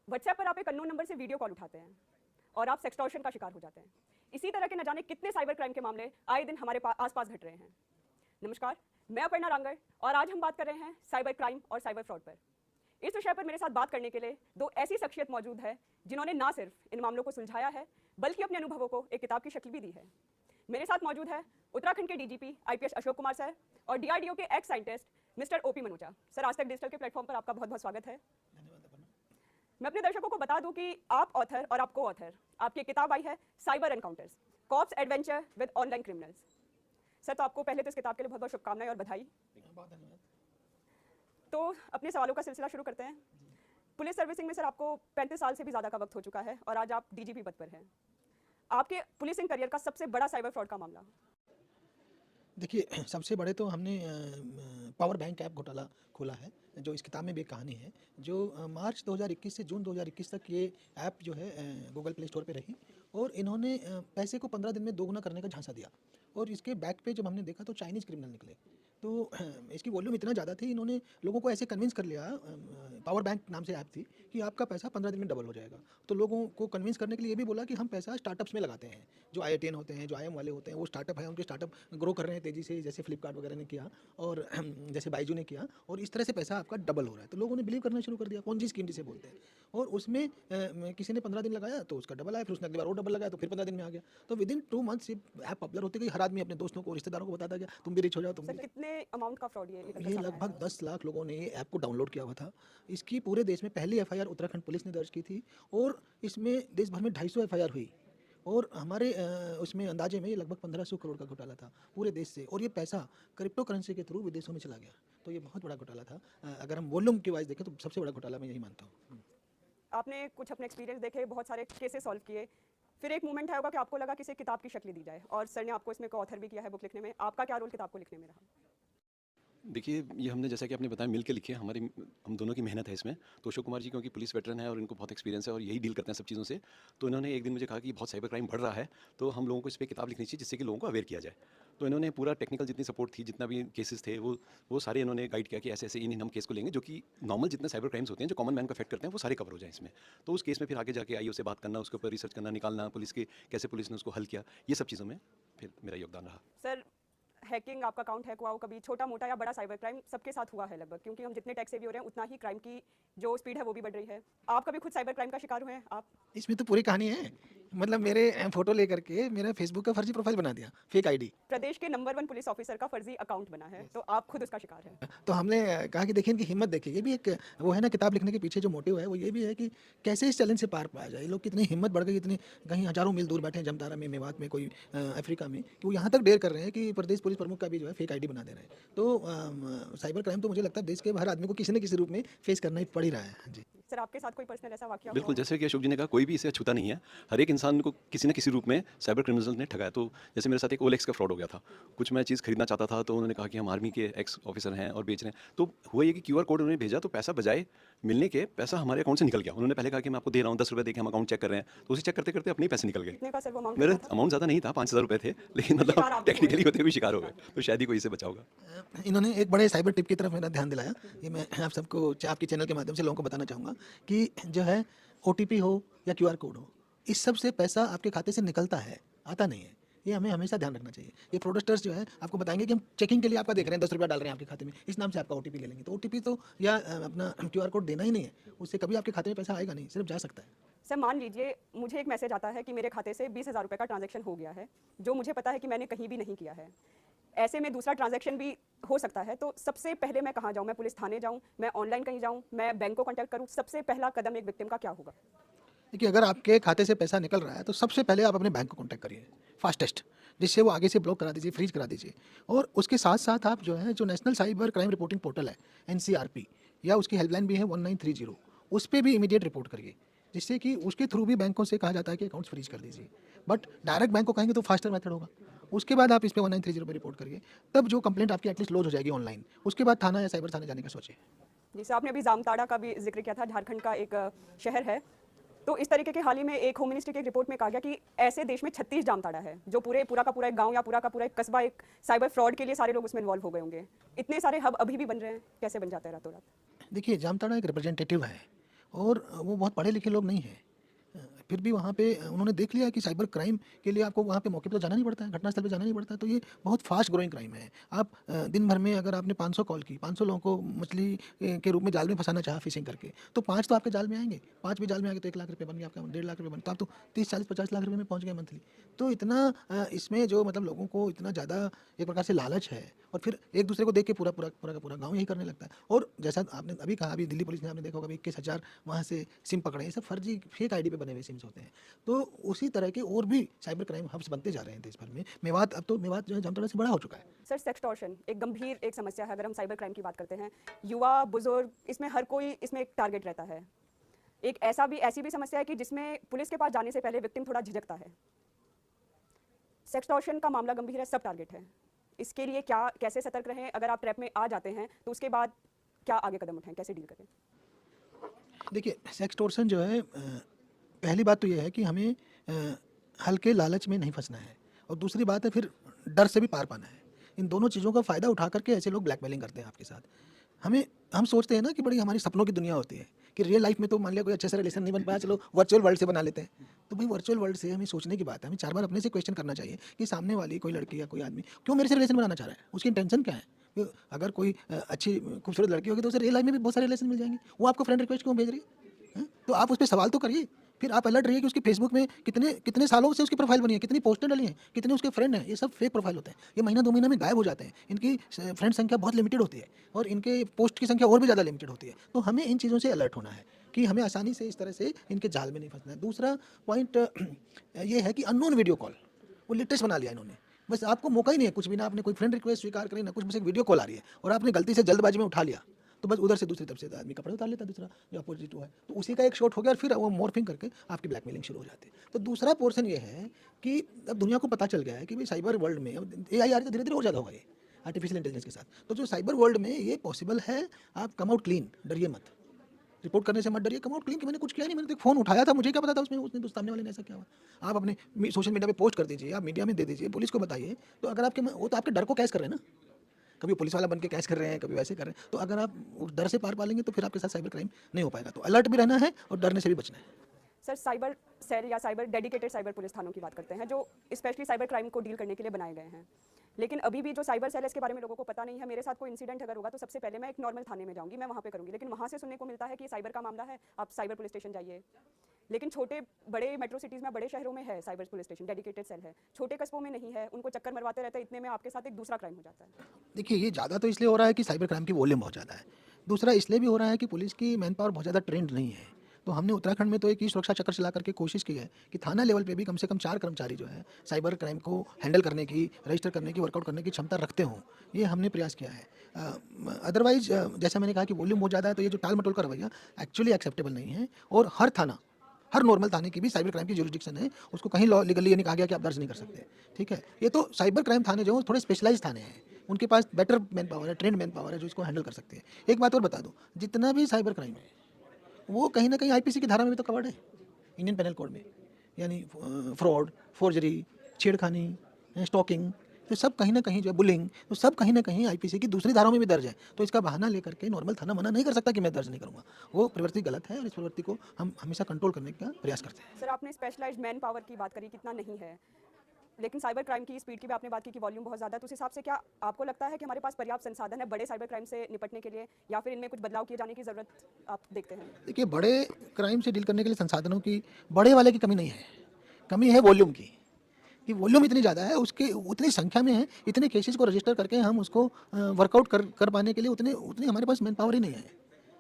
WhatsApp पर आप एक अननोन नंबर से वीडियो कॉल उठाते हैं और आप सेक्सटॉर्शन का शिकार हो जाते हैं। इसी तरह के न जाने कितने साइबर क्राइम के मामले आए दिन हमारे आसपास घट रहे हैं। नमस्कार, मैं अपर्णा रांगड़ और आज हम बात कर रहे हैं साइबर क्राइम और साइबर फ्रॉड पर। इस विषय पर मेरे साथ बात करने के लिए दो ऐसी शख्सियत मौजूद है जिन्होंने ना सिर्फ इन मामलों को सुलझाया है बल्कि अपने अनुभवों को एक किताब की शक्ल भी दी है। मेरे साथ मौजूद है उत्तराखंड के DGP IPS Ashok Kumar sir और डीआरडीओ के x scientist mister OP Manoja sir. आज तक डिजिटल के प्लेटफॉर्म पर आपका बहुत बहुत स्वागत है। मैं अपने दर्शकों को बता दूं कि आप ऑथर और आप को ऑथर, आपकी किताब आई है Cyber Encounters Cops Adventure with Online Criminals. Sir, तो आपको पहले तो इस किताब के लिए बहुत बहुत शुभकामनाएं और बधाई। बहुत धन्यवाद। तो अपने सवालों का सिलसिला शुरू करते हैं। पुलिस सर्विसिंग में सर आपको 35 साल से भी ज़्यादा का वक्त हो चुका है और आज आप डीजीपी पद पर हैं। आपके पुलिसिंग करियर का सबसे बड़ा साइबर फ्रॉड का मामला? देखिए, सबसे बड़े तो हमने पावर बैंक ऐप घोटाला खोला है, जो इस किताब में भी एक कहानी है, जो मार्च 2021 से जून 2021 तक ये ऐप जो है गूगल प्ले स्टोर पे रही और इन्होंने पैसे को 15 दिन में दोगुना करने का झांसा दिया और इसके बैक पे जब हमने देखा तो चाइनीज़ क्रिमिनल निकले। तो इसकी वॉल्यूम इतना ज़्यादा थी, इन्होंने लोगों को ऐसे कन्विंस कर लिया, पावर बैंक नाम से ऐप थी, कि आपका पैसा 15 दिन में डबल हो जाएगा। तो लोगों को कन्विंस करने के लिए ये भी बोला कि हम पैसा स्टार्टअप्स में लगाते हैं, जो IITian होते हैं, जो IIM वाले होते हैं, वो स्टार्टअप है, उनके स्टार्टअप ग्रो कर रहे हैं तेज़ी से, जैसे फ्लिपकार्ट वगैरह ने किया और जैसे बाइजू ने किया, और इस तरह से पैसा आपका डबल हो रहा है। तो लोगों ने बिलीव करना शुरू कर दिया, पोंजी स्कीम जिसे बोलते हैं। और उसमें किसी ने 15 दिन लगाया तो उसका डबल आया, फिर उसने अगली बार और डबल लगाया तो फिर 15 दिन में आ गया। तो विदिन 2 मंथ्स ये ऐप पॉपुलर होती गई। हर आदमी अपने दोस्तों को, रिश्तेदारों को बताता गया, तुम भी रिच हो जाओ, तुम सर, भी। कितने अमाउंट का फ्रॉड ये निकल कर ये सामने आया लगभग है? 10 लाख लोगों ने ये ऐप को डाउनलोड किया हुआ था। इसकी पूरे देश में पहली एफआईआर उत्तराखंड पुलिस ने दर्ज की थी और इसमें देश भर में 250 एफआईआर हुई और हमारे उसमें अंदाजे में ये लगभग 1500 करोड़ का घोटाला था पूरे देश से, और ये पैसा क्रिप्टो करेंसी के थ्रू विदेशों में चला गया। तो ये बहुत बड़ा घोटाला था। अगर हम वॉल्यूम की वाइज देखें तो सबसे बड़ा घोटाला मैं यही मानता हूँ। आपने कुछ अपने एक्सपीरियंस देखे, बहुत सारे केसेस सॉल्व किए, फिर एक मोमेंट आया होगा कि आपको लगा कि इसे किताब की शक्ल दी जाए और सर ने आपको इसमें को ऑथर भी किया है बुक लिखने में। आपका क्या रोल किताब को लिखने में रहा? देखिए, ये हमने जैसा कि आपने बताया मिल के लिखी है, हम दोनों की मेहनत है इसमें। तो अशोक कुमार जी क्योंकि पुलिस वेटरन है और इनको बहुत एक्सपीरियंस है और यही डील करते हैं सब चीज़ों से, तो इन्होंने एक दिन मुझे कहा कि बहुत साइबर क्राइम बढ़ रहा है, तो हम लोगों को इस पे किताब लिखनी चाहिए जिससे कि लोगों को अवेयर किया जाए। तो इन्होंने पूरा टेक्निकल जितनी सपोर्ट थी, जितना भी केसेस थे, वो सारे इन्होंने गाइड किया कि ऐसे-ऐसे इन हम केस को लेंगे, जो कि नॉर्मल जितने साइबर क्राइम्स होते हैं, जो कॉमन मैन को अफेक्ट करते हैं, वो सारे कवर हो जाएँ इसमें। तो उस केस में फिर आगे जाके आईओ से बात करना, उसके ऊपर रिसर्च करना, निकालना, पुलिस के कैसे पुलिस ने उसको हल किया, ये सब चीज़ों में फिर मेरा योगदान रहा। सर, हैकिंग, आपका अकाउंट हैक हुआ हो कभी, छोटा मोटा या बड़ा साइबर क्राइम सबके साथ हुआ है लगभग, क्योंकि हम जितने टैक्स सेवी हो रहे हैं उतना ही क्राइम की जो स्पीड है वो भी बढ़ रही है। आप कभी खुद साइबर क्राइम का शिकार हुए हैं? आप इसमें तो पूरी कहानी है। मतलब मेरे फोटो लेकर के मेरा फेसबुक का फर्जी प्रोफाइल बना दिया, फेक आईडी। प्रदेश के नंबर 1 पुलिस ऑफिसर का फर्जी अकाउंट बना है, तो आप खुद उसका शिकार हैं। तो हमने कहा कि देखिए इनकी हिम्मत देखिए, ये भी एक वो है ना, किताब लिखने के पीछे जो मोटिव है वो ये भी है कि कैसे इस चैलेंज से पार पाया जाए। ये लोग कितनी हिम्मत बढ़ गई, इतनी कहीं हज़ारों मील दूर बैठे हैं, जमतारा में, मेवात में, कोई अफ्रीका में, कि वो यहाँ तक डेयर कर रहे हैं कि प्रदेश पुलिस प्रमुख का भी जो है फेक आईडी बना दे रहे हैं। तो साइबर क्राइम तो मुझे लगता है देश के हर आदमी को किसी न किसी रूप में फेस करना ही पड़ ही रहा है। जी। सर, आपके साथ कोई पर्सनल ऐसा वाकया हुआ बिल्कुल, हो? जैसे कि अशोक जी ने कहा, कोई भी इसे अछूता नहीं है। हर एक इंसान को किसी न किसी रूप में साइबर क्रिमिनल्स ने ठगाया। तो जैसे मेरे साथ एक ओलेक्स का फ्रॉड हो गया था। कुछ मैं चीज़ खरीदना चाहता था, तो उन्होंने कहा कि हम आर्मी के एक्स ऑफिसर हैं और बेच रहे हैं। तो हुआ ये कि क्यूआर कोड उन्होंने भेजा, तो पैसा बजाय मिलने के पैसा हमारे अकाउंट से निकल गया। उन्होंने पहले कहा कि मैं आपको दे रहा हूँ 10 रुपये देके हम अकाउंट चेक कर रहे हैं। तो उसे चेक करते-करते अपने ही पैसे निकल गए। कितने का सर वो अमाउंट मेरा था? अमाउंट ज़्यादा नहीं था, 5000 रुपये थे, लेकिन शिकार मतलब आप भी हुए। टेक्निकली होते हुए शिकार हो गए। तो शायद ही कोई इससे बचा होगा। इन्होंने एक बड़े साइबर टिप की तरफ मेरा ध्यान दिलाया। ये मैं आप सबको, आपके चैनल के माध्यम से लोगों को बताना चाहूँगा कि जो है ओटीपी हो या क्यूआर कोड हो, इस सब से पैसा आपके खाते से निकलता है, आता नहीं है। ये हमें हमेशा ध्यान रखना चाहिए। ये फ्रॉडस्टर्स जो है आपको बताएंगे कि हम चेकिंग के लिए आपका देख रहे हैं, 10 रुपया डाल रहे हैं आपके खाते में, इस नाम से आपका ओटीपी ले लेंगे। तो ओटीपी तो या अपना क्यूआर कोड देना ही नहीं है, उससे कभी आपके खाते में पैसा आएगा नहीं, सिर्फ जा सकता है। सर, मान लीजिए मुझे एक मैसेज आता है कि मेरे खाते से 20,000 रुपये का ट्रांजैक्शन हो गया है, जो मुझे पता है कि मैंने कहीं भी नहीं किया है। ऐसे में दूसरा ट्रांजैक्शन भी हो सकता है, तो सबसे पहले मैं कहाँ जाऊँ? मैं पुलिस थाने जाऊँ, मैं ऑनलाइन कहीं जाऊँ, मैं बैंक को कॉन्टैक्ट करूँ? सबसे पहला कदम एक विक्टिम का क्या होगा? देखिए, अगर आपके खाते से पैसा निकल रहा है तो सबसे पहले आप अपने बैंक को कॉन्टैक्ट करिए, फास्टेस्ट, जिससे वो आगे से ब्लॉक करा दीजिए, फ्रीज करा दीजिए। और उसके साथ साथ आप जो है, जो national cyber crime reporting portal है NCRP, या उसकी हेल्पलाइन भी है 1930, उस पर भी इमीडिएट रिपोर्ट करिए, जिससे कि उसके थ्रू भी बैंकों से कहा जाता है कि अकाउंट्स फ्रीज कर दीजिए। बट डायरेक्ट बैंक को कहेंगे तो फास्टर मेथड होगा। उसके बाद आप इस पे 1930 पे रिपोर्ट करिए, तब जो कंप्लेंट आपकी एटलीस्ट लॉज हो जाएगी ऑनलाइन। उसके बाद थाना या साइबर थाने जाने का सोचिए। जैसे आपने अभी जामताड़ा का भी जिक्र किया था, झारखंड का एक शहर है, तो इस तरीके के हाल ही में एक होम मिनिस्ट्री की एक रिपोर्ट में कहा गया कि ऐसे देश में 36 जामताड़ा है, जो पूरा का पूरा एक गांव या पूरा का पूरा एक कस्बा एक साइबर फ्रॉड के लिए सारे लोग उसमें इन्वॉल्व हो गए होंगे। इतने सारे हब अभी भी बन रहे हैं, कैसे बन जाते हैं रातों रात? देखिए, जामताड़ा एक रिप्रेजेंटेटिव है और वो बहुत पढ़े लिखे लोग नहीं हैं। फिर भी वहाँ पे उन्होंने देख लिया कि साइबर क्राइम के लिए आपको वहाँ पे मौके पे तो जाना नहीं पड़ता है, घटनास्थल पे जाना नहीं पड़ता है, तो ये बहुत फास्ट ग्रोइंग क्राइम है। आप दिन भर में अगर आपने 500 कॉल की, 500 लोगों को मछली के रूप में जाल में फंसाना चाहा फिशिंग करके, तो 5 तो आपके जाल में आएंगे, 5 भी जाल में आएंगे तो 1 लाख रुपये बन गया आपका, 1.5 लाख रुपये बन, तो आप तो 30, 40, 50 लाख रुपये में पहुँच गए मंथली। तो इतना इसमें जो मतलब लोगों को इतना ज़्यादा एक प्रकार से लालच है, और फिर एक दूसरे को देख के पूरा पूरा पूरा का पूरा गाँव यही करने लगता है। और जैसा आपने अभी कहा, अभी दिल्ली पुलिस ने आपने देखा होगा 21,000 वहाँ से सिम पकड़े, ये सब फर्जी फेक आईडी पे बने हुए सिम्स होते हैं। तो उसी तरह के और भी साइबर क्राइम हब्स बनते जा रहे हैं देश भर में। मेवात, अब तो मेवात जो है जामताड़ा से बड़ा हो चुका है। सर, सेक्सटॉर्शन एक गंभीर एक समस्या है अगर हम साइबर क्राइम की बात करते हैं। युवा, बुजुर्ग, इसमें हर कोई इसमें एक टारगेट रहता है। एक ऐसी भी समस्या है कि जिसमें पुलिस के पास जाने से पहले विक्टिम थोड़ा झिझकता है। सेक्सटॉर्शन का मामला गंभीर है, सब टारगेट है। इसके लिए क्या, कैसे सतर्क रहें? अगर आप ट्रैप में आ जाते हैं तो उसके बाद क्या आगे कदम उठाएं, कैसे डील करें? देखिए, सेक्सटॉर्शन जो है, पहली बात तो ये है कि हमें हल्के लालच में नहीं फंसना है, और दूसरी बात है फिर डर से भी पार पाना है। इन दोनों चीज़ों का फ़ायदा उठा करके ऐसे लोग ब्लैकमेलिंग करते हैं आपके साथ। हम सोचते हैं ना कि बड़ी हमारी सपनों की दुनिया होती है, कि रियल लाइफ में तो मान लिया कोई अच्छे से रिलेशन नहीं बन पाया, चलो वर्चुअल वर्ल्ड से बना लेते हैं। तो भाई वर्चुअल वर्ल्ड से हमें सोचने की बात है, हमें 4 बार अपने से क्वेश्चन करना चाहिए कि सामने वाली कोई लड़की या कोई आदमी क्यों मेरे से रिलेशन बनाना चाह रहा है, उसकी इंटेंशन क्या है। अगर कोई अच्छी खूबसूरत लड़की होगी तो उसे रियल लाइफ में भी बहुत सारे रिलेशन मिल जाएंगे, वो आपको फ्रेंड रिक्वेस्ट क्यों भेज रही है? तो आप उस पर सवाल तो करिए। फिर आप अलर्ट रहिए कि उसकी फेसबुक में कितने कितने सालों से उसकी प्रोफाइल बनी है, कितनी पोस्टें डली हैं, कितने उसके फ्रेंड हैं। ये सब फेक प्रोफाइल होते हैं, ये महीना 2 महीने में गायब हो जाते हैं। इनकी फ्रेंड संख्या बहुत लिमिटेड होती है, और इनके पोस्ट की संख्या और भी ज़्यादा लिमिटेड होती है। तो हमें इन चीज़ों से अलर्ट होना है कि हमें आसानी से इस तरह से इनके जाल में नहीं फंसना है। दूसरा पॉइंट ये है कि अननोन वीडियो कॉल, वो लेटेस्ट बना लिया इन्होंने। बस आपको मौका ही नहीं है कुछ भी, ना आपने कोई फ्रेंड रिक्वेस्ट स्वीकार करी, ना कुछ, बस एक वीडियो कॉल आ रही है और आपने गलती से जल्दबाजी में उठा लिया, तो बस उधर से दूसरी तरफ से आदमी कपड़े उतार लेता है, दूसरा जो अपोजिट है, तो उसी का एक शॉट हो गया और फिर वो मॉर्फिंग करके आपकी ब्लैकमेलिंग शुरू हो जाती है। तो दूसरा पोर्शन ये है कि अब दुनिया को पता चल गया है कि भाई साइबर वर्ल्ड में AI आ रही, तो धीरे धीरे और ज़्यादा होगा ये आर्टिफिशियल इंटेलिजेंस के साथ। तो जो साइबर वर्ल्ड में ये पॉसिबल है, आप कम आउट क्लीन, डरिए मत, रिपोर्ट करने से मत डरिए, कम आउट क्लीन कि मैंने कुछ किया नहीं, मैंने तो एक फ़ोन उठाया था, मुझे क्या पता था उसमें उसने तो सामने वाले ने ऐसा किया हुआ। आप अपने सोशल मीडिया पे पोस्ट कर दीजिए, आप मीडिया में दे दीजिए, पुलिस को बताइए। तो अगर आपके वो तो आपके डर को कैश कर रहे हैं ना, कभी पुलिस वाला बन के कैश कर रहे हैं, कभी वैसे कर रहे हैं। तो अगर आप उस डर से पार पालेंगे तो फिर आपके साथ साइबर क्राइम नहीं हो पाएगा। तो अलर्ट भी रहना है और डरने से भी बचना है। सर, साइबर सेल या साइबर डेडिकेटेड साइबर पुलिस थानों की बात करते हैं जो स्पेशली साइबर क्राइम को डील करने के लिए बनाए गए हैं, लेकिन अभी भी जो साइबर सेल है इसके बारे में लोगों को पता नहीं है। मेरे साथ कोई इंसिडेंट अगर होगा तो सबसे पहले मैं एक नॉर्मल थाने में जाऊंगी, मैं वहाँ पे करूँगी, लेकिन वहाँ से सुनने को मिलता है कि ये साइबर का मामला है, आप साइबर पुलिस स्टेशन जाइए। लेकिन छोटे बड़े मेट्रो सिटीज़ में, बड़े शहरों में है cyber police station, dedicated cell है, छोटे कस्बों में नहीं है, उनको चक्कर मरवाते रहते हैं, इतने में आपके साथ एक दूसरा क्राइम हो जाता है। देखिए, ये ज़्यादा तो इसलिए हो रहा है कि साइबर क्राइम की वॉल्यूम बहुत ज़्यादा है। दूसरा इसलिए भी हो रहा है कि पुलिस की मैन पावर बहुत ज़्यादा ट्रेंड नहीं है। तो हमने उत्तराखंड में तो एक ई सुरक्षा चक्र चला करके कोशिश की है कि थाना लेवल पे भी कम से कम 4 कर्मचारी जो है साइबर क्राइम को हैंडल करने की, रजिस्टर करने की, वर्कआउट करने की क्षमता रखते हों। ये हमने प्रयास किया है। अदरवाइज़ जैसा मैंने कहा कि वॉल्यूम बहुत ज़्यादा है, तो ये जो टाल-मटोल का रवैया एक्चुअली एक्सेप्टेबल नहीं है। और हर थाना, हर नॉर्मल थाने की भी साइबर क्राइम की जुरिसडिक्शन है, उसको कहीं लॉ लीगली ये नहीं कहा गया कि आप दर्ज नहीं कर सकते, ठीक है। ये तो साइबर क्राइम थाने जो हैं थोड़े स्पेशलाइज थाने हैं, उनके पास बेटर मैन पावर है, ट्रेंड मैन पावर है जो इसको हैंडल कर सकते हैं। एक बात और बता दूँ, जितना भी साइबर क्राइम है वो कहीं ना कहीं IPC की धारा में भी तो कवर्ड है, इंडियन पेनल कोड में, यानी फ्रॉड, फोर्जरी, छेड़खानी, स्टॉकिंग, तो सब कहीं ना कहीं जो है बुलिंग, तो सब कहीं ना कहीं IPC की दूसरी धाराओं में भी दर्ज है। तो इसका बहाना लेकर के नॉर्मल थाना मना नहीं कर सकता कि मैं दर्ज नहीं करूँगा। वो प्रवृत्ति गलत है और इस प्रवृत्ति को हम हमेशा कंट्रोल करने का प्रयास करते हैं। सर, आपने स्पेशलाइज्ड मैन पावर की बात करी, कितना नहीं है, लेकिन साइबर क्राइम की स्पीड की भी आपने बात की कि वॉल्यूम बहुत ज़्यादा है, तो उस हिसाब से क्या आपको लगता है कि हमारे पास पर्याप्त संसाधन है बड़े साइबर क्राइम से निपटने के लिए, या फिर इनमें कुछ बदलाव किए जाने की ज़रूरत आप देखते हैं? देखिए, बड़े क्राइम से डील करने के लिए संसाधनों की, बड़े वाले की कमी नहीं है, कमी है वॉल्यूम की। कि वॉल्यूम इतनी ज़्यादा है, उसके उतनी संख्या में है, इतने केसेस को रजिस्टर करके हम उसको वर्कआउट कर पाने के लिए उतनी हमारे पास मैन पावर ही नहीं है,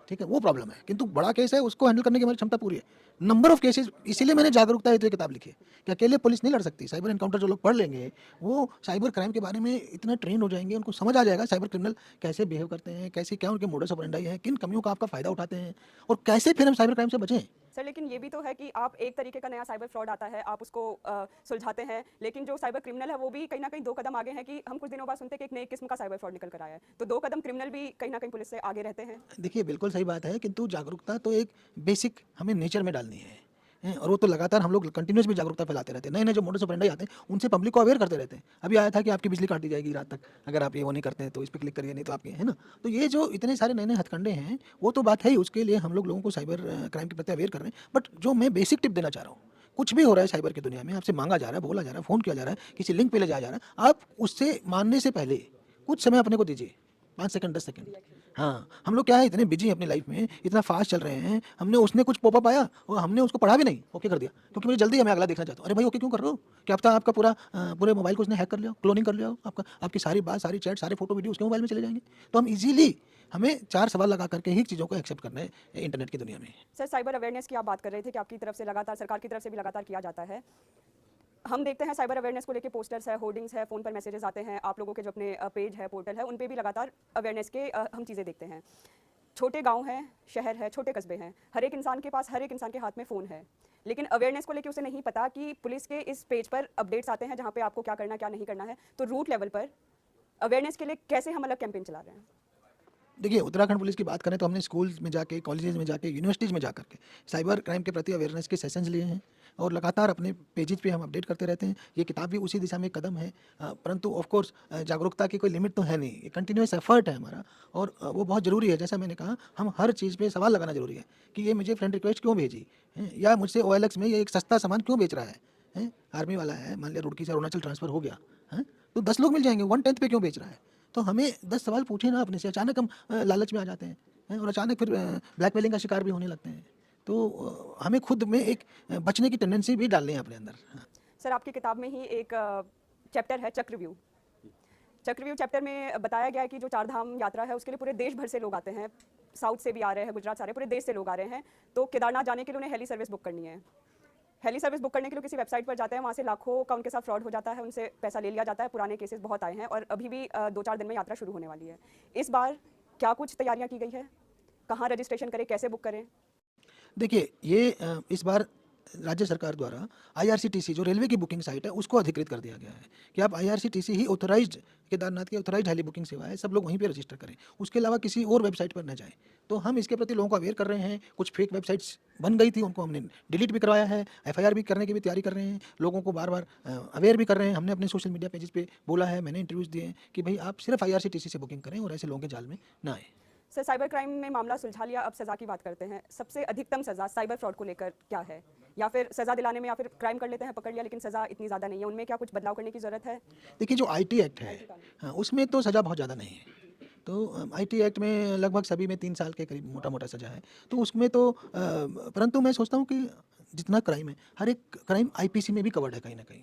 ठीक है, वो प्रॉब्लम है। किंतु बड़ा केस है, उसको हैंडल करने की हमारी क्षमता पूरी है। नंबर ऑफ केसेस, इसीलिए मैंने जागरूकता हेतु किताब लिखी है कि अकेले पुलिस नहीं लड़ सकती। साइबर एनकाउंटर जो लोग पढ़ लेंगे वो साइबर क्राइम के बारे में इतना ट्रेंड हो जाएंगे, उनको समझ आ जाएगा साइबर क्रिमिनल कैसे बिहेव करते हैं, कैसे क्या उनके मोडस ऑपरेंडाई है, किन कमियों का आपका फ़ायदा उठाते हैं और कैसे फिर हम साइबर क्राइम से बचें। सर, लेकिन ये भी तो है कि आप एक तरीके का नया साइबर फ्रॉड आता है, आप उसको सुलझाते हैं, लेकिन जो साइबर क्रिमिनल है वो भी कहीं ना कहीं 2 कदम आगे हैं कि हम कुछ दिनों बाद सुनते हैं कि एक नई किस्म का साइबर फ्रॉड निकल कर आया है, तो 2 कदम क्रिमिनल भी कहीं ना कहीं पुलिस से आगे रहते हैं। देखिए, बिल्कुल सही बात है, किंतु जागरूकता तो एक बेसिक हमें नेचर में डालनी है। हैं, और वो तो लगातार हम लोग कंटिन्यूस भी जागरूकता फैलाते रहते हैं। नए नए जो मोडस ऑपरेंडी आते हैं उनसे पब्लिक को अवेयर करते रहते हैं। अभी आया था कि आपकी बिजली काट दी जाएगी रात तक, अगर आप ये वो नहीं करते हैं तो इस पर क्लिक करिए, नहीं तो आपके, है ना। तो ये जो इतने सारे नए नए हथकंडे हैं वो तो बात है ही, उसके लिए हम लोगों को साइबर क्राइम के प्रति अवेयर कर रहे हैं। बट जो मैं बेसिक टिप देना चाह रहा हूँ, कुछ भी हो रहा है साइबर की दुनिया में, आपसे मांगा जा रहा है, बोला जा रहा है, फ़ोन किया जा रहा है, किसी लिंक पे ले जाया जा रहा है, आप उससे मानने से पहले कुछ समय अपने को दीजिए, 5 सेकंड 10 सेकंड। हाँ, हम लोग क्या है, इतने बिजी हैं अपनी लाइफ में, इतना फास्ट चल रहे हैं, हमने उसने कुछ पॉपअप आया और हमने उसको पढ़ा भी नहीं, ओके कर दिया, क्योंकि मुझे जल्दी है, मैं अगला देखना चाहता हूँ। अरे भाई ओके क्यों कर रहे हो? क्या पता आपका पूरे मोबाइल को उसने हैक कर लिया हो, क्लोनिंग कर लिया हो, आपकी सारी बात, सारी चैट, सारे फोटो वीडियो उसके मोबाइल में चले जाएंगे। तो हम इजीली, हमें 4 सवाल लगा करके ही चीज़ों को एक्सेप्ट करना है इंटरनेट की दुनिया में। सर, साइबर अवेयरनेस की आप बात कर रहे थे कि आपकी तरफ से लगातार, सरकार की तरफ से भी लगातार किया जाता है। हम देखते हैं साइबर अवेयरनेस को लेके पोस्टर्स है, होर्डिंग्स है, फ़ोन पर मैसेजेस आते हैं, आप लोगों के जो अपने पेज है, पोर्टल है, उन पे भी लगातार अवेयरनेस के हम चीज़ें देखते हैं। छोटे गांव हैं, शहर है, छोटे कस्बे हैं, हर एक इंसान के पास, हर एक इंसान के हाथ में फ़ोन है, लेकिन अवेयरनेस को लेके उसे नहीं पता कि पुलिस के इस पेज पर अपडेट्स आते हैं जहाँ पे आपको क्या करना, क्या नहीं करना है। तो रूट लेवल पर अवेयरनेस के लिए कैसे हम अलग कैंपेन चला रहे हैं? देखिए, उत्तराखंड पुलिस की बात करें तो हमने स्कूल्स में जाके, कॉलेजेस में जाके, यूनिवर्सिटीज़ में जा करके साइबर क्राइम के प्रति अवेयरनेस के सेशंस लिए हैं, और लगातार अपने पेजेज पे हम अपडेट करते रहते हैं। ये किताब भी उसी दिशा में एक कदम है। परंतु ऑफ कोर्स जागरूकता की कोई लिमिट तो है नहीं, ये कंटिन्यूअस एफर्ट है हमारा, और वो बहुत ज़रूरी है। जैसा मैंने कहा, हम हर चीज़ पे सवाल लगाना ज़रूरी है कि ये मुझे फ्रेंड रिक्वेस्ट क्यों भेजी, हैं? या मुझसे OLX में ये एक सस्ता सामान क्यों बेच रहा है, हैं? आर्मी वाला है, मान लिया रुड़की से अरुणाचल ट्रांसफ़र हो गया, हैं? तो 10 लोग मिल जाएंगे, 1/10 पे क्यों बेच रहा है? तो हमें 10 सवाल पूछे ना अपने से। अचानक हम लालच में आ जाते हैं, और अचानक फिर ब्लैकमेलिंग का शिकार भी होने लगते हैं। तो हमें खुद में एक बचने की टेंडेंसी भी डालनी है अपने अंदर। हाँ। सर, आपकी किताब में ही एक चैप्टर है चक्रव्यूह। चक्रव्यूह चैप्टर में बताया गया है कि जो चारधाम यात्रा है उसके लिए पूरे देश भर से लोग आते हैं, साउथ से भी आ रहे हैं, गुजरात से आ रहे हैं, पूरे देश से लोग आ रहे हैं। तो केदारनाथ जाने के लिए उन्हें हेली सर्विस बुक करनी है। हेली सर्विस बुक करने के लिए किसी वेबसाइट पर जाते हैं, वहाँ से लाखों का उनके साथ फ्रॉड हो जाता है, उनसे पैसा ले लिया जाता है। पुराने केसेस बहुत आए हैं और अभी भी 2-4 दिन में यात्रा शुरू होने वाली है। इस बार क्या कुछ तैयारियाँ की गई है? कहाँ रजिस्ट्रेशन करें, कैसे बुक करें? देखिए, ये इस बार राज्य सरकार द्वारा IRCTC जो रेलवे की बुकिंग साइट है उसको अधिकृत कर दिया गया है कि आप IRCTC ही ऑथराइज्ड, केदारनाथ की ऑथराइज्ड हेली बुकिंग सेवा है, सब लोग वहीं पे रजिस्टर करें, उसके अलावा किसी और वेबसाइट पर न जाएं। तो हम इसके प्रति लोगों को अवेयर कर रहे हैं। कुछ फेक वेबसाइट्स बन गई थी, उनको हमने डिलीट भी करवाया है, FIR भी करने की भी तैयारी कर रहे हैं, लोगों को बार बार अवेयर भी कर रहे हैं। हमने अपने सोशल मीडिया पेजेस पे बोला है, मैंने इंटरव्यूज़ दिए हैं कि भाई आप सिर्फ IRCTC से बुकिंग करें और ऐसे लोगों के जाल में ना आए। सर, साइबर क्राइम में मामला सुलझा लिया, अब सज़ा की बात करते हैं। सबसे अधिकतम सज़ा साइबर फ्रॉड को लेकर क्या है? या फिर सज़ा दिलाने में, या फिर क्राइम कर लेते हैं, पकड़ लिया, लेकिन सज़ा इतनी ज़्यादा नहीं है, उनमें क्या कुछ बदलाव करने की ज़रूरत है? देखिए, जो IT एक्ट है, हाँ, उसमें तो सज़ा बहुत ज़्यादा नहीं है। तो IT एक्ट में लगभग सभी में 3 साल के करीब मोटा-मोटा सज़ा है। तो उसमें तो परंतु मैं सोचता हूँ कि जितना क्राइम है, हर एक क्राइम IPC में भी कवर्ड है कहीं न कहीं।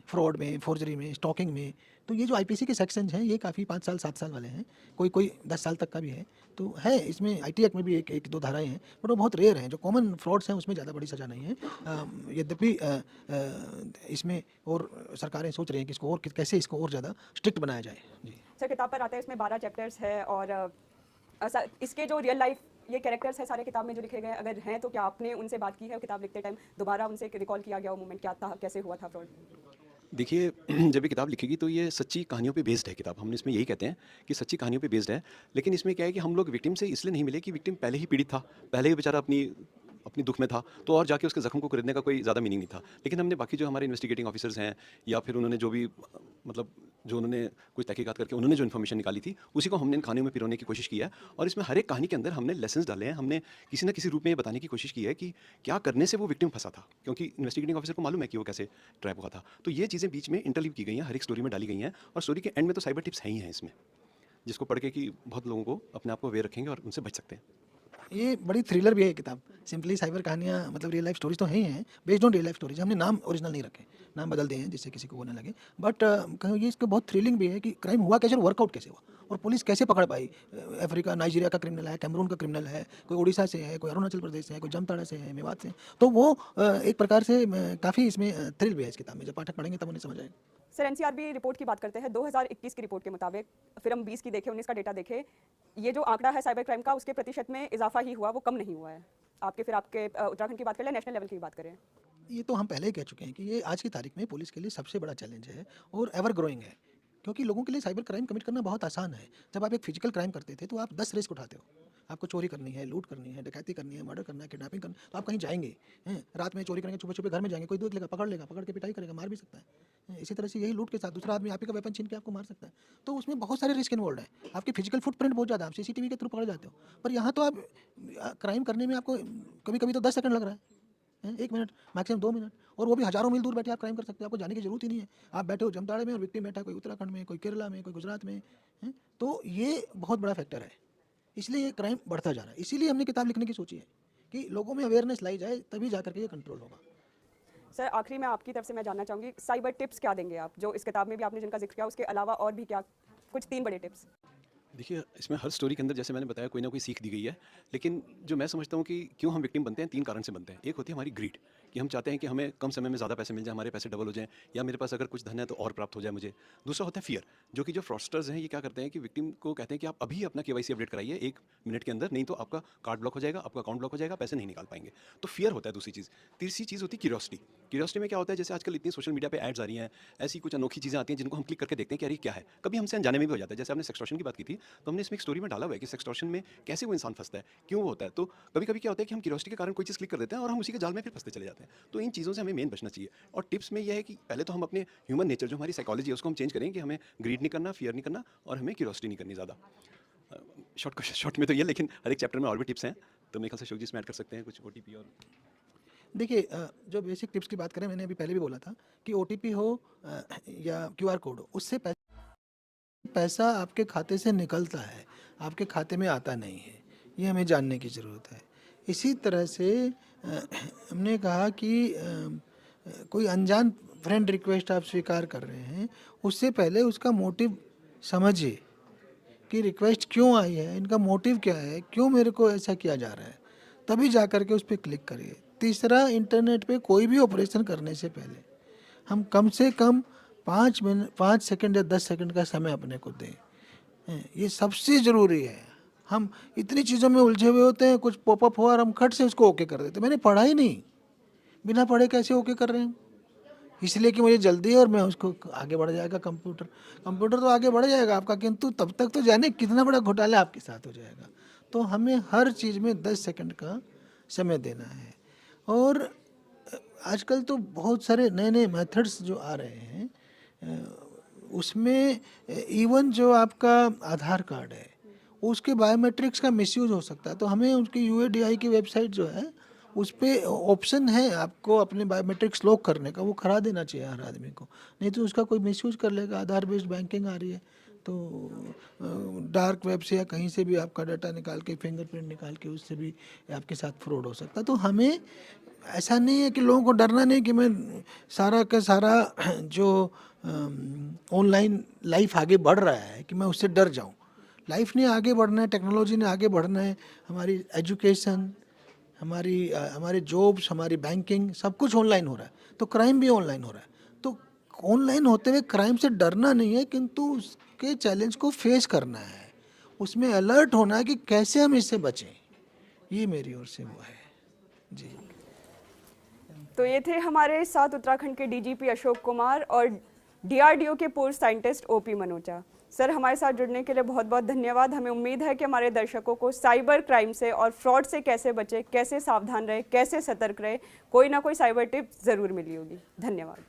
फ्रॉड में, फोर्जरी में, स्टॉकिंग में। तो ये जो IPC के सेक्शंस हैं, ये काफ़ी 5 साल 7 साल वाले हैं, कोई 10 साल तक का भी है। तो है इसमें, IT एक्ट में भी एक दो धाराएँ हैं, बट वो बहुत रेयर हैं। जो कॉमन फ्रॉड्स हैं उसमें ज़्यादा बड़ी सज़ा नहीं है। यद्यपि इसमें और सरकारें सोच रही हैं कि इसको और कैसे इसको और ज़्यादा स्ट्रिक्ट बनाया जाए। जी। सर, किताब पर आते हैं, इसमें 12 चैप्टर्स है, और इसके जो रियल लाइफ ये कैरेक्टर्स हैं सारे किताब में जो लिखे गए हैं, अगर हैं तो क्या आपने उनसे बात की है किताब लिखते टाइम? दोबारा उनसे रिकॉल किया गया वो मोमेंट क्या था, कैसे हुआ था फ्रॉड? देखिए, जब ये किताब लिखेगी तो ये सच्ची कहानियों पे बेस्ड है किताब। हमने इसमें यही कहते हैं कि सच्ची कहानियों पे बेस्ड है। लेकिन इसमें क्या है कि हम लोग विक्टिम से इसलिए नहीं मिले कि विक्टिम पहले ही पीड़ित था, पहले ही बेचारा अपनी अपनी दुख में था, तो और जाके उसके ज़ख्म को खरीदने का कोई ज़्यादा मीनिंग नहीं था। लेकिन हमने बाकी जो हमारे इन्वेस्टिगेटिंग ऑफिसर्स हैं, या फिर उन्होंने जो भी मतलब जो उन्होंने कुछ तहकीकात करके उन्होंने जो इन्फॉर्मेशन निकाली थी, उसी को हमने इन कहानियों में पिरोने की कोशिश की है। और इसमें हर एक कहानी के अंदर हमने लेसन्स डाले हैं। हमने किसी न किसी रूप में ये बताने की कोशिश की है कि क्या करने से वो विक्टिम फंसा था, क्योंकि इन्वेस्टिगेटिंग ऑफिसर को मालूम है कि वो कैसे ट्रैप हुआ था। तो ये चीज़ें बीच में इंटरलीव की गई हैं, हर एक स्टोरी में डाली गई हैं, और स्टोरी के एंड में तो साइबर टिप्स हैं ही हैं इसमें, जिसको पढ़ के कि बहुत लोगों को अपने आप को अवेयर रखेंगे और उनसे बच सकते हैं। ये बड़ी थ्रिलर भी है ये किताब। सिंपली साइबर कहानियाँ, मतलब रियल लाइफ स्टोरीज तो हैं ही हैं, based on real life stories. हमने नाम ओरिजिनल नहीं रखे, नाम बदल दिए हैं जिससे किसी को वो ना लगे। बट कहीं ये इसको बहुत थ्रिलिंग भी है कि क्राइम हुआ कैसे और वर्कआउट कैसे हुआ, और पुलिस कैसे पकड़ पाई। अफ्रीका, नाइजीरिया का क्रिमिनल है, कैमरून का क्रिमिनल है, कोई उड़ीसा से है, कोई अरुणाचल प्रदेश से है, कोई जामताड़ा से है, मेवात से है। तो वो एक प्रकार से काफ़ी इसमें थ्रिल भी है इस किताब में। जब पाठक पढ़ेंगे तब उन्हें समझ आएगा। सर, NCRB रिपोर्ट की बात करते हैं, 2021 की रिपोर्ट के मुताबिक, फिर हम 20 की देखें, 19 का डेटा देखें, ये जो आंकड़ा है साइबर क्राइम का, उसके प्रतिशत में इजाफा ही हुआ, वो कम नहीं हुआ है। फिर आपके उत्तराखंड की बात करें, नेशनल लेवल की बात करें? ये तो हम पहले ही कह चुके हैं कि ये आज की तारीख में पुलिस के लिए सबसे बड़ा चैलेंज है और एवर ग्रोइंग है, क्योंकि लोगों के लिए साइबर क्राइम कमिट करना बहुत आसान है। जब आप एक फिजिकल क्राइम करते थे तो आप 10 रिस्क उठाते हो, आपको चोरी करनी है, लूट करनी है, डकैती करनी है, मर्डर करना है, किडनैपिंग करना है, तो आप कहीं जाएंगे हैं, रात में चोरी करेंगे, छुपे छुपे घर में जाएंगे, कोई देख लेगा, पकड़ लेगा, पकड़ के पिटाई करेगा, मार भी सकता है। इसी तरह से यही लूट के साथ दूसरा आदमी आप ही का वेपन छीन के आपको मार सकता है। तो उसमें बहुत सारे रिस्क इन्वॉल्व है, आपकी फिजिकल फुटप्रिंट बहुत ज़्यादा, आप सीसीटीवी के थ्रू पकड़ जाते हो। पर यहाँ तो आप क्राइम करने में आपको कभी कभी तो 10 सेकंड लग रहा है, 1 मिनट, मैक्सिमम 2 मिनट, और वो भी हज़ारों मील दूर बैठे आप क्राइम कर सकते हैं, आपको जाने की जरूरत ही नहीं है। आप बैठे हो जमताड़े में और विक्टिम बैठा है कोई उत्तराखंड में, कोई केरला में, कोई गुजरात में, तो ये बहुत बड़ा फैक्टर है, इसलिए ये क्राइम बढ़ता जा रहा है। इसीलिए हमने किताब लिखने की सोची है कि लोगों में अवेयरनेस लाई जाए, तभी जा करके ये कंट्रोल होगा। सर आखिरी में आपकी तरफ से मैं जानना चाहूँगी, साइबर टिप्स क्या देंगे आप, जो इस किताब में भी आपने जिनका जिक्र किया, उसके अलावा और भी क्या कुछ 3 बड़े टिप्स? देखिए, इसमें हर स्टोरी के अंदर जैसे मैंने बताया कोई ना कोई सीख दी गई है, लेकिन जो मैं समझता हूँ कि क्यों हम विक्टिम बनते हैं, 3 कारण से बनते हैं। एक होती है हमारी ग्रीड, कि हम चाहते हैं कि हमें कम समय में ज़्यादा पैसे मिल जाए, हमारे पैसे डबल हो जाएँ, या मेरे पास अगर कुछ धन है तो और प्राप्त हो जाए मुझे। दूसरा होता है फ़ियर, जो कि जो फ्रॉडस्टर्स हैं ये क्या करते हैं कि विक्टिम को कहते हैं कि आप अभी अपना KYC अपडेट कराइए 1 मिनट के अंदर, नहीं तो आपका कार्ड ब्लॉक हो जाएगा, आपका अकाउंट ब्लॉक हो जाएगा, पैसे नहीं निकाल पाएंगे। तो फ़ियर होता है दूसरी चीज़। तीसरी चीज़ होती है क्यूरियोसिटी। क्यूरियोसिटी में क्या होता है, जैसे आजकल इतनी सोशल मीडिया पे एड्स आ रही हैं, ऐसी कुछ अनोखी चीज़ें आती हैं जिनको हम क्लिक करके देखते हैं कि यार ये क्या है। कभी हमसे अनजाने में भी हो जाता है। जैसे आपने सेक्सटॉर्शन की बात की थी, तो हमने इसमें एक स्टोरी में डाला हुआ है कि सेक्सटॉर्शन में कैसे वो इंसान फंसता है, क्यों वो होता है। तो कभी कभी क्या होता है कि हम क्यूरियोसिटी के कारण कोई चीज़ क्लिक कर देते हैं और हम उसी के जाल में फिर फंसते चले जाते हैं। तो इन चीज़ों से हमें मेन बचना चाहिए। और टिप्स में यह है कि पहले तो हम अपने ह्यूमन नेचर, जो हमारी साइकोलॉजी है, उसको हम चेंज करें कि हमें ग्रीड नहीं करना, फियर नहीं करना, और हमें क्यूरियोसिटी नहीं करनी ज़्यादा। शॉर्ट में तो ये, लेकिन हर एक चैप्टर में और भी टिप्स हैं, तो मेरे ख्याल से अशोक जी इसमें ऐड कर सकते हैं कुछ OTP। और देखिए जो बेसिक टिप्स की बात करें, मैंने अभी पहले भी बोला था कि OTP हो या QR कोड हो, उससे पैसा आपके खाते से निकलता है, आपके खाते में आता नहीं है, ये हमें जानने की ज़रूरत है। इसी तरह से हमने कहा कि कोई अनजान फ्रेंड रिक्वेस्ट आप स्वीकार कर रहे हैं, उससे पहले उसका मोटिव समझिए कि रिक्वेस्ट क्यों आई है, इनका मोटिव क्या है, क्यों मेरे को ऐसा किया जा रहा है, तभी जा कर के उस पर क्लिक करिए। तीसरा, इंटरनेट पे कोई भी ऑपरेशन करने से पहले हम कम से कम 5 सेकंड या 10 सेकंड का समय अपने को दें, ये सबसे ज़रूरी है। हम इतनी चीज़ों में उलझे हुए होते हैं, कुछ पॉपअप हुआ और हम खट से उसको ओके कर देते हैं। मैंने पढ़ा ही नहीं, बिना पढ़े कैसे ओके कर रहे हैं? इसलिए कि मुझे जल्दी है और मैं उसको, आगे बढ़ जाएगा कंप्यूटर तो आगे बढ़ जाएगा आपका, किंतु तब तक तो जाने कितना बड़ा घोटाला आपके साथ हो जाएगा। तो हमें हर चीज़ में 10 सेकंड का समय देना है। और आजकल तो बहुत सारे नए नए मेथड्स जो आ रहे हैं, उसमें इवन जो आपका आधार कार्ड है उसके बायोमेट्रिक्स का मिसयूज हो सकता है। तो हमें उनकी UIDAI की वेबसाइट जो है उस पर ऑप्शन है आपको अपने बायोमेट्रिक्स लॉक करने का, वो करा देना चाहिए हर आदमी को, नहीं तो उसका कोई मिसयूज कर लेगा। आधार बेस्ड बैंकिंग आ रही है, तो डार्क वेब से या कहीं से भी आपका डाटा निकाल के, फिंगरप्रिंट निकाल के, उससे भी आपके साथ फ्रॉड हो सकता है। तो हमें ऐसा नहीं है कि लोगों को डरना नहीं कि मैं सारा का सारा जो ऑनलाइन लाइफ आगे बढ़ रहा है कि मैं उससे डर जाऊं। लाइफ ने आगे बढ़ना है, टेक्नोलॉजी ने आगे बढ़ना है, हमारी एजुकेशन, हमारे जॉब्स, हमारी बैंकिंग, सब कुछ ऑनलाइन हो रहा है, तो क्राइम भी ऑनलाइन हो रहा है। तो ऑनलाइन होते हुए क्राइम से डरना नहीं है, किंतु उसके चैलेंज को फेस करना है, उसमें अलर्ट होना है कि कैसे हम इससे बचें। ये मेरी ओर से वो है जी। तो ये थे हमारे साथ उत्तराखंड के DGP अशोक कुमार और DRDO के पूर्व साइंटिस्ट OP मनोचा। सर हमारे साथ जुड़ने के लिए बहुत बहुत धन्यवाद। हमें उम्मीद है कि हमारे दर्शकों को साइबर क्राइम से और फ्रॉड से कैसे बचे, कैसे सावधान रहे, कैसे सतर्क रहे, कोई ना कोई साइबर टिप ज़रूर मिली होगी। धन्यवाद।